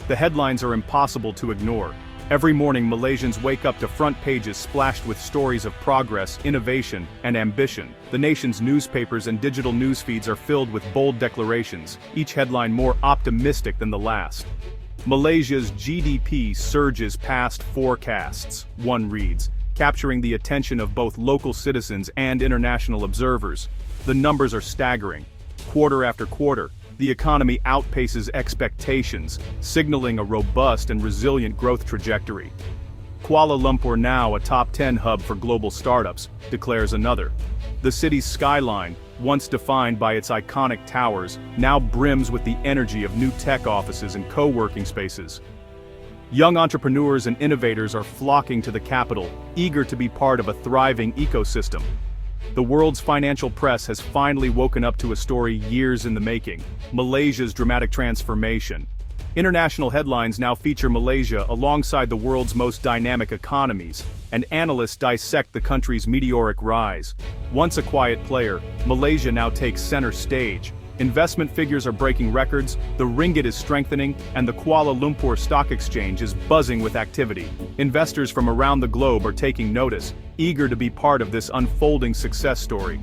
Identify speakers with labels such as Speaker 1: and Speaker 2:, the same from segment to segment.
Speaker 1: The headlines are impossible to ignore. Every morning Malaysians wake up to front pages splashed with stories of progress, innovation, and ambition. The nation's newspapers and digital news feeds are filled with bold declarations, each headline more optimistic than the last. Malaysia's GDP surges past forecasts, one reads, capturing the attention of both local citizens and international observers. The numbers are staggering. Quarter after quarter, the economy outpaces expectations, signaling a robust and resilient growth trajectory. Kuala Lumpur, now a top 10 hub for global startups, declares another. The city's skyline, once defined by its iconic towers, now brims with the energy of new tech offices and co-working spaces. Young entrepreneurs and innovators are flocking to the capital, eager to be part of a thriving ecosystem. The world's financial press has finally woken up to a story years in the making: Malaysia's dramatic transformation. International headlines now feature Malaysia alongside the world's most dynamic economies, and analysts dissect the country's meteoric rise. Once a quiet player, Malaysia now takes center stage. Investment figures are breaking records, the ringgit is strengthening, and the Kuala Lumpur Stock Exchange is buzzing with activity. Investors from around the globe are taking notice, eager to be part of this unfolding success story.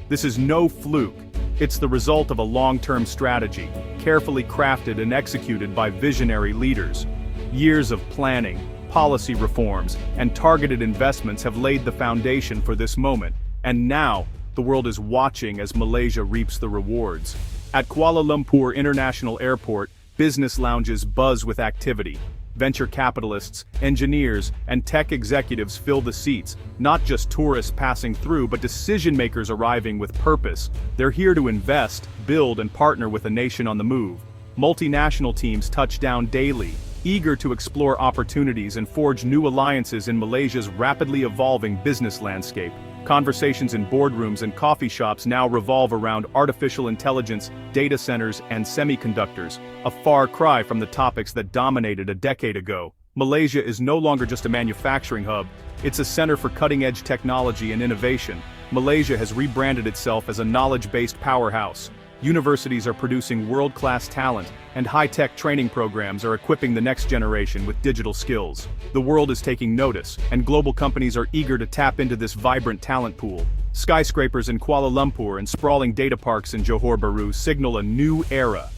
Speaker 1: This is no fluke. It's the result of a long-term strategy, carefully crafted and executed by visionary leaders. Years of planning, policy reforms, and targeted investments have laid the foundation for this moment, and now, the world is watching as Malaysia reaps the rewards. At Kuala Lumpur International Airport, business lounges buzz with activity. Venture capitalists, engineers, and tech executives fill the seats, not just tourists passing through but decision-makers arriving with purpose. They're here to invest, build, and partner with a nation on the move. Multinational teams touch down daily, eager to explore opportunities and forge new alliances in Malaysia's rapidly evolving business landscape. Conversations in boardrooms and coffee shops now revolve around artificial intelligence, data centers, and semiconductors, a far cry from the topics that dominated a decade ago. Malaysia is no longer just a manufacturing hub, it's a center for cutting-edge technology and innovation. Malaysia has rebranded itself as a knowledge-based powerhouse. Universities are producing world-class talent, and high-tech training programs are equipping the next generation with digital skills. The world is taking notice, and global companies are eager to tap into this vibrant talent pool. Skyscrapers in Kuala Lumpur and sprawling data parks in Johor Bahru signal a new era.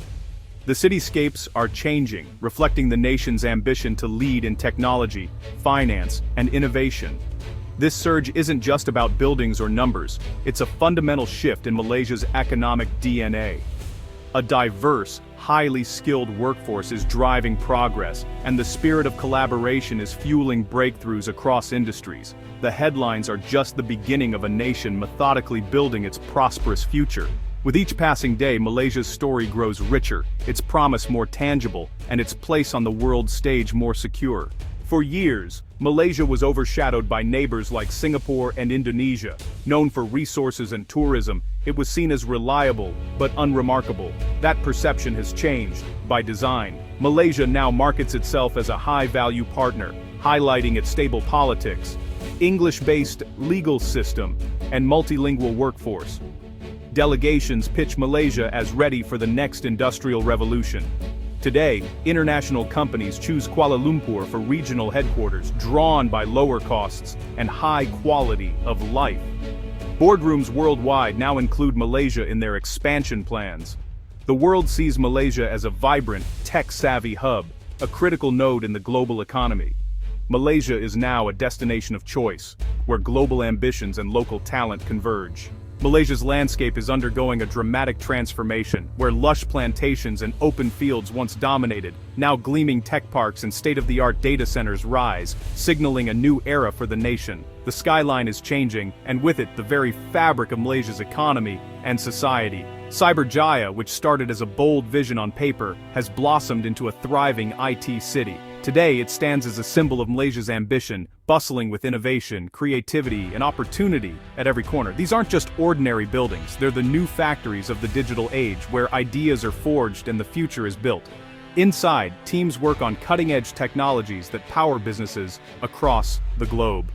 Speaker 1: The cityscapes are changing, reflecting the nation's ambition to lead in technology, finance, and innovation. This surge isn't just about buildings or numbers, it's a fundamental shift in Malaysia's economic DNA. A diverse, highly skilled workforce is driving progress, and the spirit of collaboration is fueling breakthroughs across industries. The headlines are just the beginning of a nation methodically building its prosperous future. With each passing day, Malaysia's story grows richer, its promise more tangible, and its place on the world stage more secure. For years, Malaysia was overshadowed by neighbors like Singapore and Indonesia. Known for resources and tourism, it was seen as reliable, but unremarkable. That perception has changed, by design. Malaysia now markets itself as a high-value partner, highlighting its stable politics, English-based legal system, and multilingual workforce. Delegations pitch Malaysia as ready for the next industrial revolution. Today, international companies choose Kuala Lumpur for regional headquarters, drawn by lower costs and high quality of life. Boardrooms worldwide now include Malaysia in their expansion plans. The world sees Malaysia as a vibrant, tech-savvy hub, a critical node in the global economy. Malaysia is now a destination of choice, where global ambitions and local talent converge. Malaysia's landscape is undergoing a dramatic transformation, where lush plantations and open fields once dominated, now gleaming tech parks and state-of-the-art data centers rise, signaling a new era for the nation. The skyline is changing, and with it, the very fabric of Malaysia's economy and society. Cyberjaya, which started as a bold vision on paper, has blossomed into a thriving IT city. Today, it stands as a symbol of Malaysia's ambition, bustling with innovation, creativity, and opportunity at every corner. These aren't just ordinary buildings, they're the new factories of the digital age, where ideas are forged and the future is built. Inside, teams work on cutting-edge technologies that power businesses across the globe.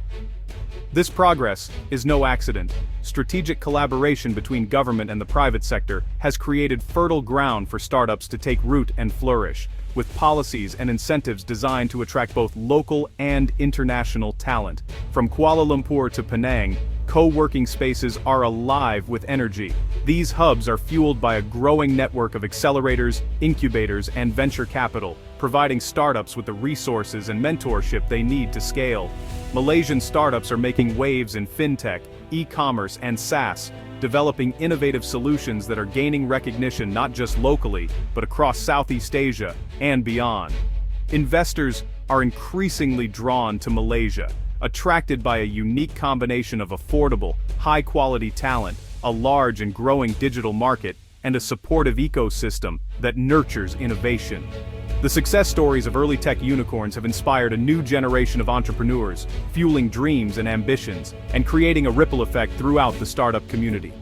Speaker 1: This progress is no accident. Strategic collaboration between government and the private sector has created fertile ground for startups to take root and flourish. with policies and incentives designed to attract both local and international talent. From Kuala Lumpur to Penang, co-working spaces are alive with energy. These hubs are fueled by a growing network of accelerators, incubators, and venture capital, providing startups with the resources and mentorship they need to scale. Malaysian startups are making waves in fintech, e-commerce, and SaaS, developing innovative solutions that are gaining recognition not just locally, but across Southeast Asia and beyond. Investors are increasingly drawn to Malaysia, attracted by a unique combination of affordable, high-quality talent, a large and growing digital market, and a supportive ecosystem that nurtures innovation. The success stories of early tech unicorns have inspired a new generation of entrepreneurs, fueling dreams and ambitions, and creating a ripple effect throughout the startup community.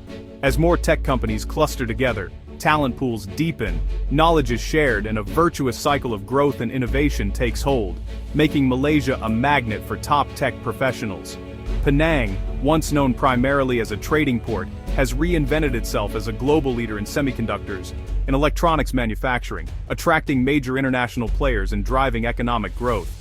Speaker 1: As more tech companies cluster together, talent pools deepen, knowledge is shared, and a virtuous cycle of growth and innovation takes hold, making Malaysia a magnet for top tech professionals. Penang, once known primarily as a trading port, has reinvented itself as a global leader in semiconductors and electronics manufacturing, attracting major international players and driving economic growth.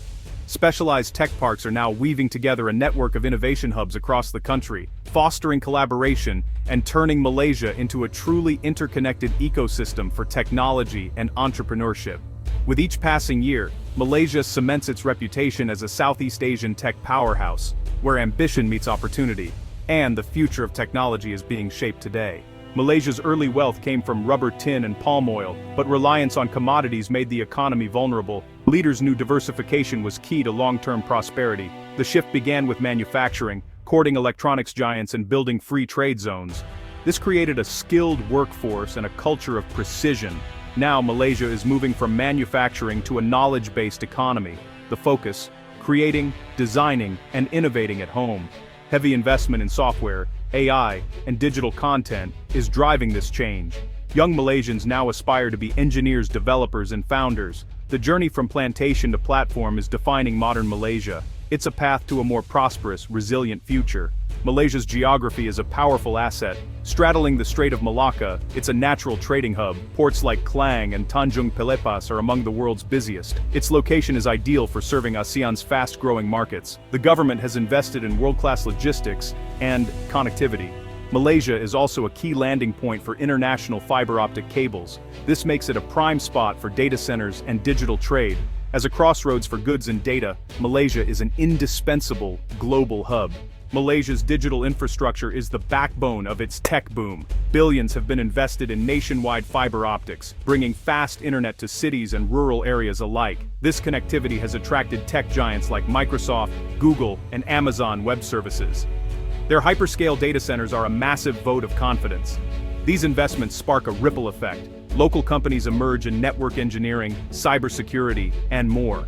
Speaker 1: Specialized tech parks are now weaving together a network of innovation hubs across the country, fostering collaboration and turning Malaysia into a truly interconnected ecosystem for technology and entrepreneurship. With each passing year, Malaysia cements its reputation as a Southeast Asian tech powerhouse, where ambition meets opportunity, and the future of technology is being shaped today. Malaysia's early wealth came from rubber, tin, and palm oil, but reliance on commodities made the economy vulnerable. Leaders knew diversification was key to long-term prosperity. The shift began with manufacturing, courting electronics giants and building free trade zones. This created a skilled workforce and a culture of precision. Now Malaysia is moving from manufacturing to a knowledge-based economy. The focus: creating, designing, and innovating at home. Heavy investment in software, AI, and digital content is driving this change. Young Malaysians now aspire to be engineers, developers, and founders. The journey from plantation to platform is defining modern Malaysia. It's a path to a more prosperous, resilient future. Malaysia's geography is a powerful asset. Straddling the Strait of Malacca, it's a natural trading hub. Ports like Klang and Tanjung Pelepas are among the world's busiest. Its location is ideal for serving ASEAN's fast-growing markets. The government has invested in world-class logistics and connectivity. Malaysia is also a key landing point for international fiber optic cables. This makes it a prime spot for data centers and digital trade. As a crossroads for goods and data, Malaysia is an indispensable global hub. Malaysia's digital infrastructure is the backbone of its tech boom. Billions have been invested in nationwide fiber optics, bringing fast internet to cities and rural areas alike. This connectivity has attracted tech giants like Microsoft, Google, and Amazon Web Services. Their hyperscale data centers are a massive vote of confidence. These investments spark a ripple effect. Local companies emerge in network engineering, cybersecurity, and more.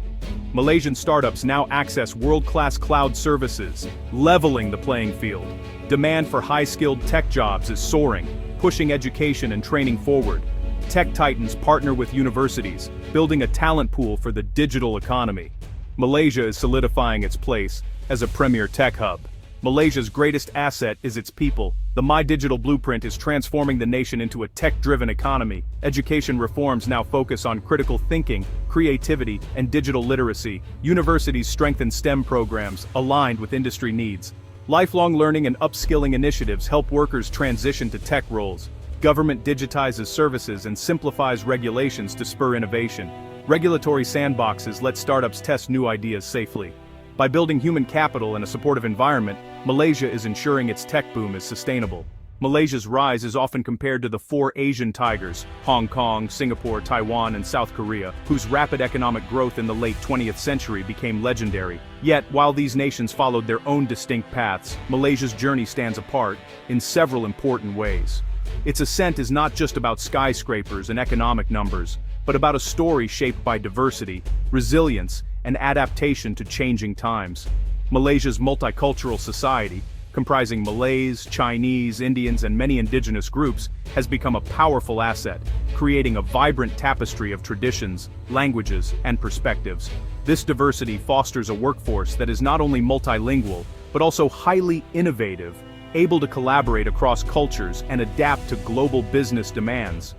Speaker 1: Malaysian startups now access world-class cloud services, leveling the playing field. Demand for high-skilled tech jobs is soaring, pushing education and training forward. Tech titans partner with universities, building a talent pool for the digital economy. Malaysia is solidifying its place as a premier tech hub. Malaysia's greatest asset is its people. The My Digital Blueprint is transforming the nation into a tech-driven economy. Education reforms now focus on critical thinking, creativity, and digital literacy. Universities strengthen STEM programs, aligned with industry needs. Lifelong learning and upskilling initiatives help workers transition to tech roles. Government digitizes services and simplifies regulations to spur innovation. Regulatory sandboxes let startups test new ideas safely. By building human capital and a supportive environment, Malaysia is ensuring its tech boom is sustainable. Malaysia's rise is often compared to the four Asian tigers, Hong Kong, Singapore, Taiwan, and South Korea, whose rapid economic growth in the late 20th century became legendary. Yet, while these nations followed their own distinct paths, Malaysia's journey stands apart in several important ways. Its ascent is not just about skyscrapers and economic numbers, but about a story shaped by diversity, resilience, and adaptation to changing times. Malaysia's multicultural society, comprising Malays, Chinese, Indians, and many indigenous groups, has become a powerful asset, creating a vibrant tapestry of traditions, languages, and perspectives. This diversity fosters a workforce that is not only multilingual, but also highly innovative, able to collaborate across cultures and adapt to global business demands.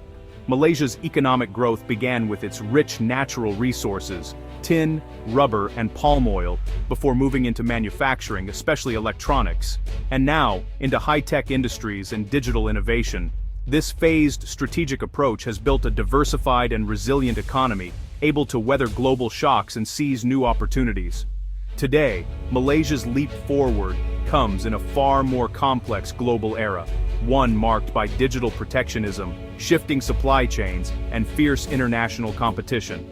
Speaker 1: Malaysia's economic growth began with its rich natural resources, tin, rubber, and palm oil, before moving into manufacturing, especially electronics, and now into high-tech industries and digital innovation. This phased strategic approach has built a diversified and resilient economy, able to weather global shocks and seize new opportunities. Today, Malaysia's leap forward comes in a far more complex global era, one marked by digital protectionism, shifting supply chains, and fierce international competition.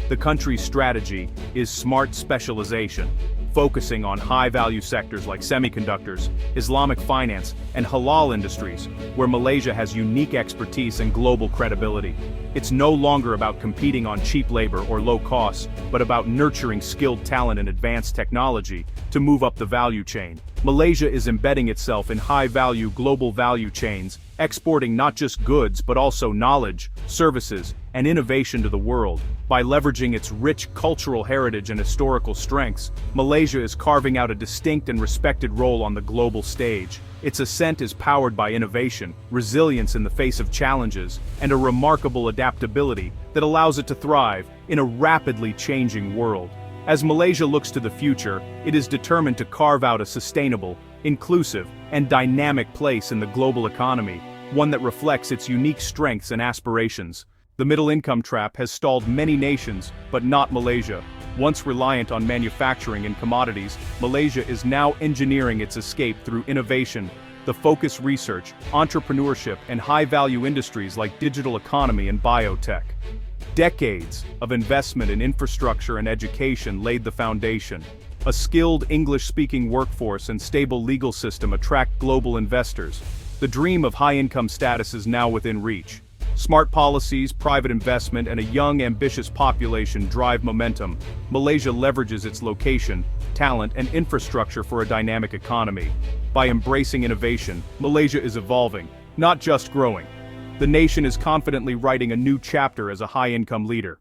Speaker 1: The country's strategy is smart specialization, focusing on high-value sectors like semiconductors, Islamic finance, and halal industries, where Malaysia has unique expertise and global credibility. It's no longer about competing on cheap labor or low costs, but about nurturing skilled talent and advanced technology to move up the value chain. Malaysia is embedding itself in high-value global value chains, exporting not just goods but also knowledge, services, and innovation to the world. By leveraging its rich cultural heritage and historical strengths, Malaysia is carving out a distinct and respected role on the global stage. Its ascent is powered by innovation, resilience in the face of challenges, and a remarkable adaptability that allows it to thrive in a rapidly changing world. As Malaysia looks to the future, it is determined to carve out a sustainable, inclusive, and dynamic place in the global economy, one that reflects its unique strengths and aspirations. The middle-income trap has stalled many nations, but not Malaysia. Once reliant on manufacturing and commodities, Malaysia is now engineering its escape through innovation, the focused research, entrepreneurship, and high-value industries like digital economy and biotech. Decades of investment in infrastructure and education laid the foundation. A skilled English-speaking workforce and stable legal system attract global investors. The dream of high-income status is now within reach. Smart policies, private investment, and a young, ambitious population drive momentum. Malaysia leverages its location, talent, and infrastructure for a dynamic economy. By embracing innovation, Malaysia is evolving, not just growing. The nation is confidently writing a new chapter as a high-income leader.